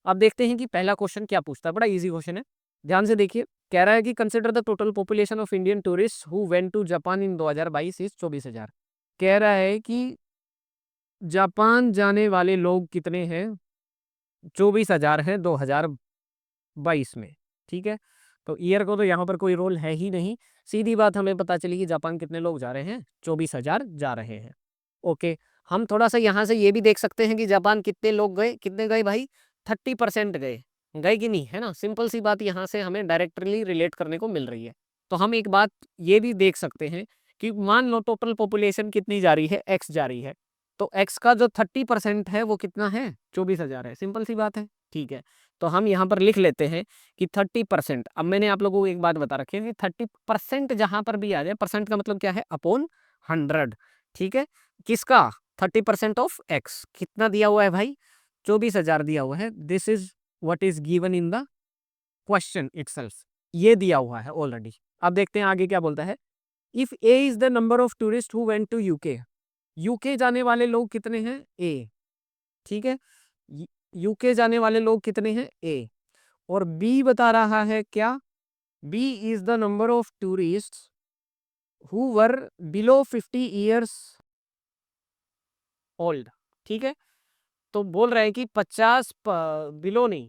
अब देखते हैं कि पहला क्वेश्चन क्या पूछता है। बड़ा इजी क्वेश्चन है, ध्यान से देखिए। कह रहा है कि consider the total population of Indian tourist who went to Japan in 2022 is 24,000। कह रहा है कि जापान जाने वाले लोग कितने हैं, 24,000 है 2022 में। ठीक है, तो ईयर को तो यहाँ पर कोई रोल है ही नहीं, सीधी बात हमें पता चली कि जापान कितने लोग जा रहे हैं, 24,000 जा रहे हैं। ओके, हम थोड़ा सा यहाँ से ये भी देख सकते हैं कि जापान कितने लोग गए, कितने गए भाई, 30% गए, गए कि नहीं, है ना। सिंपल सी बात यहाँ से हमें डायरेक्टली रिलेट करने को मिल रही है। तो हम एक बात ये भी देख सकते हैं कि मान लो टोटल पॉपुलेशन कितनी जा रही है, एक्स जा रही है, तो एक्स का जो 30% है वो कितना है, 24,000 है। सिंपल सी बात है, ठीक है। तो हम यहाँ पर लिख लेते हैं कि 30%। अब मैंने आप लोगों को एक बात बता रखी है कि 30% जहां पर भी आ जाए, परसेंट का मतलब क्या है, अपॉन 100। ठीक है, किसका, 30% ऑफ एक्स कितना दिया हुआ है भाई, 24,000 दिया हुआ है। This is what is given in the question itself, ये दिया हुआ है ऑलरेडी। अब देखते हैं आगे क्या बोलता है। If A is the number of tourist who went to UK, UK जाने वाले लोग कितने हैं, ए। ठीक है, यूके जाने वाले लोग कितने हैं, ए। और बी बता रहा है क्या, B is the number of tourist who were below 50 years old. ठीक है, तो बोल रहे हैं कि 50 बिलो नहीं,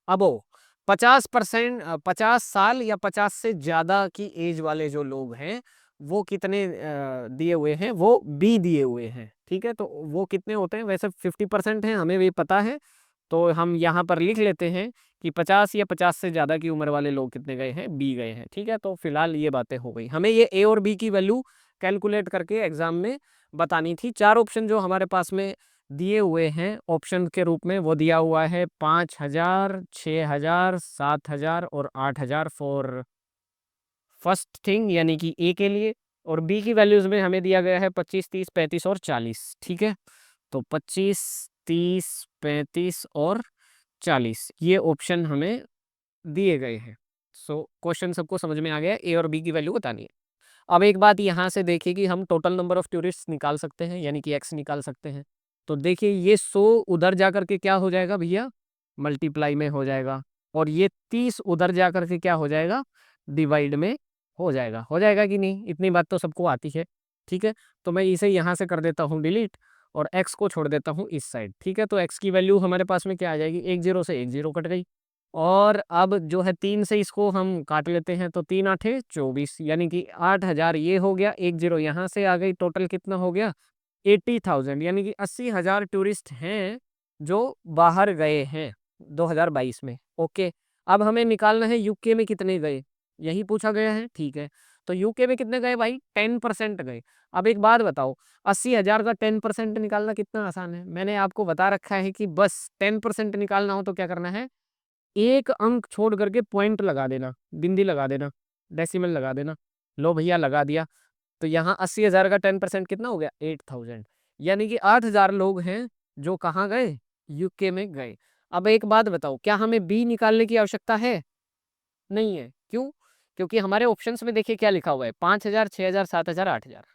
अबो 50%, 50 साल या 50 से ज्यादा की एज वाले जो लोग हैं वो कितने दिए हुए हैं, वो बी दिए हुए हैं। ठीक है, तो वो कितने होते हैं, वैसे 50% है, हमें भी पता है। तो हम यहाँ पर लिख लेते हैं कि 50 या 50 से ज्यादा की उम्र वाले लोग कितने गए हैं, बी गए हैं। ठीक है, तो फिलहाल ये बातें हो गई, हमें ये ए और बी की वैल्यू कैलकुलेट करके एग्जाम में बतानी थी। चार ऑप्शन जो हमारे पास में दिए हुए हैं ऑप्शन के रूप में, वो दिया हुआ है 5,000, 6,000, 7,000 और 8,000 फॉर फर्स्ट थिंग, यानी कि ए के लिए। और बी की वैल्यूज में हमें दिया गया है 25, 30, 35 और 40। ठीक है, तो 25, 30, 35 और 40 ये ऑप्शन हमें दिए गए हैं। सो क्वेश्चन सबको समझ में आ गया, ए और बी की वैल्यू बतानी है। अब एक बात यहाँ से देखिए कि हम टोटल नंबर ऑफ टूरिस्ट निकाल सकते हैं, यानी कि एक्स निकाल सकते हैं। तो देखिए ये 100 उधर जा करके क्या हो जाएगा भैया, मल्टीप्लाई में हो जाएगा। और ये 30 उधर जा करके क्या हो जाएगा, डिवाइड में हो जाएगा कि नहीं, इतनी बात तो सबको आती है। ठीक है, तो मैं इसे यहाँ से कर देता हूँ डिलीट और एक्स को छोड़ देता हूँ इस साइड। ठीक है, तो एक्स की वैल्यू हमारे पास में क्या आ जाएगी, एक जीरो से एक जीरो कट गई। और अब जो है 3 से इसको हम काट लेते हैं, तो 3 आठे 24, यानी कि 8,000 ये हो गया, एक जीरो यहाँ से आ गई, टोटल कितना हो गया, 80,000, यानी कि 80,000 टूरिस्ट हैं जो बाहर गए हैं 2022 में। ओके, अब हमें निकालना है यूके में कितने गए, यही पूछा गया है। ठीक है, तो यूके में कितने गए भाई, 10% गए। अब एक बात बताओ, 80,000 का 10% निकालना कितना आसान है। मैंने आपको बता रखा है कि बस 10% निकालना हो तो क्या करना है, एक अंक छोड़ करके पॉइंट लगा देना, बिंदी लगा देना, डेसिमल लगा देना। लो भैया लगा दिया, तो यहाँ 80,000 का 10% कितना हो गया, 8,000, यानी कि 8,000 लोग हैं जो कहाँ गए, यूके में गए। अब एक बात बताओ, क्या हमें बी निकालने की आवश्यकता है, नहीं है। क्यों, क्योंकि हमारे ऑप्शंस में देखिए क्या लिखा हुआ है, 5,000, 6,000, 7,000, 8,000।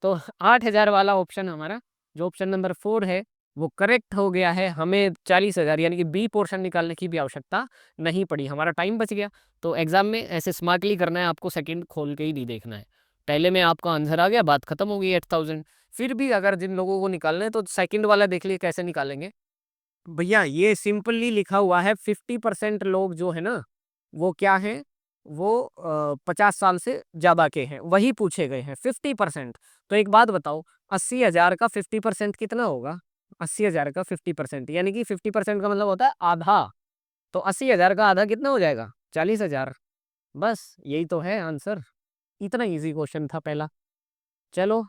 तो 8,000 वाला ऑप्शन हमारा, जो ऑप्शन नंबर 4 है, वो करेक्ट हो गया है। हमें 40,000 यानी कि बी पोर्शन निकालने की भी आवश्यकता नहीं पड़ी, हमारा टाइम बच गया। तो एग्जाम में ऐसे स्मार्टली करना है, आपको सेकंड खोल के ही नहीं देखना है। पहले में आपका आंसर आ गया, बात खत्म हो गई, 8,000। फिर भी अगर जिन लोगों को निकालना है तो सेकंड वाला देख लिए कैसे निकालेंगे भैया। ये सिंपली लिखा हुआ है, 50% लोग जो है ना, वो क्या है, वो 50 साल से ज्यादा के हैं, वही पूछे गए हैं 50%। तो एक बात बताओ, 80,000 का 50% कितना होगा, 80,000 का 50% यानी कि 50% का मतलब होता है आधा। तो 80,000 का आधा कितना हो जाएगा, 40,000। बस यही तो है आंसर, इतना इजी क्वेश्चन था पहला। चलो,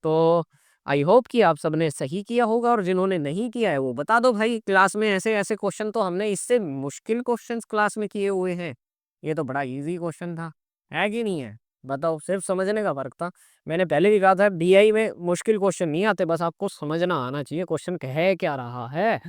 तो आई होप कि आप सबने सही किया होगा, और जिन्होंने नहीं किया है वो बता दो भाई, क्लास में ऐसे ऐसे क्वेश्चन तो हमने इससे मुश्किल क्वेश्चंस क्लास में किए हुए हैं, ये तो बड़ा इजी क्वेश्चन था, है कि नहीं है। बताओ, सिर्फ समझने का फर्क था। मैंने पहले भी कहा था डीआई में मुश्किल क्वेश्चन नहीं आते, बस आपको समझना आना चाहिए क्वेश्चन कह क्या रहा है।